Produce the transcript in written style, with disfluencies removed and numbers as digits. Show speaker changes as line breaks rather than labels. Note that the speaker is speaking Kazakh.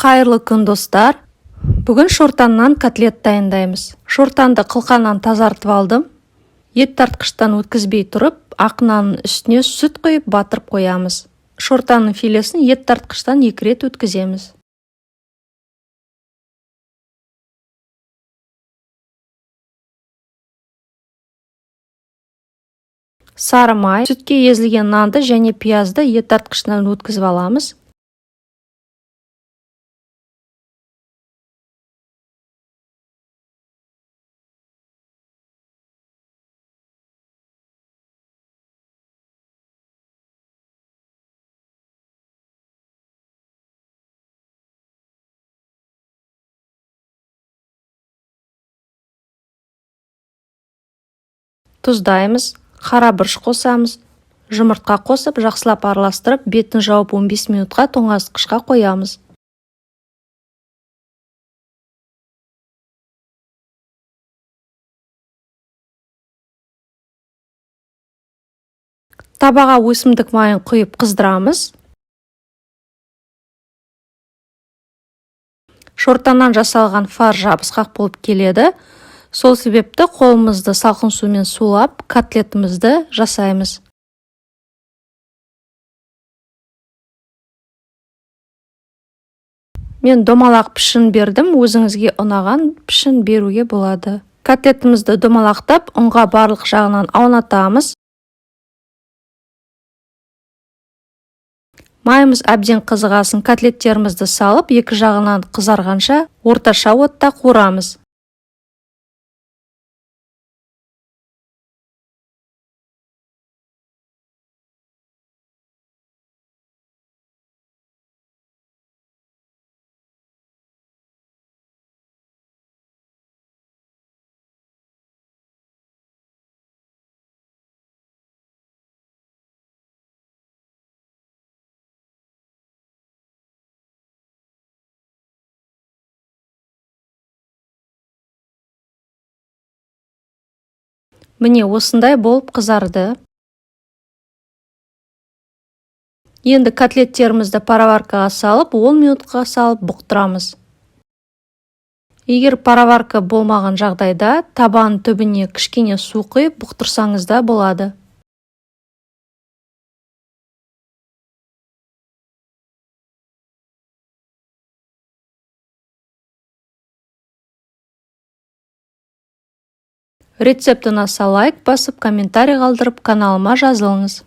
Қайырлы күн достар. Бүгін шортаннан котлет дайындаймыз. Шортанды қылқаннан тазартып алдым. Ет тартқыштан өткізбей тұрып, ақнанның үстіне сүт құйып батырып қоямыз. Шортанның филесін ет тартқыштан 2 рет өткіземіз. Сары май, сүтке езілген нанды және пиязды ет тартқыштан өткізіп аламыз. Тұздаймыз, қара бұрыш қосамыз, жұмыртқа қосып, жақсылап араластырып, бетін жауып 15 минутқа тоңазытқышқа қоямыз. Табаға өсімдік майын құйып қыздырамыз. Шортаннан жасалған фарш жабысқақ болып келеді. Сол себепті қолымызды салқын сумен сулап, котлетімізді жасаймыз. Мен домалақ пішін бердім, өзіңізге ұнаған пішін беруге болады. Котлетімізді домалақтап, ұнға барлық жағынан аунатамыз. Майымыз әбден қызығасын, котлеттерімізді салып, 2 жағынан қызарғанша орташа отта қуырамыз. Міне осындай болып қызарды. Енді котлеттерімізді пароваркаға салып, 10 минутқа салып бұқтырамыз. Егер пароварка болмаған жағдайда, табанның түбіне кішкене су құйып бұқтырсаңыз да болады. Рецепті ұнаса лайк басып, комментарий қалдырып, каналыма жазылыңыз.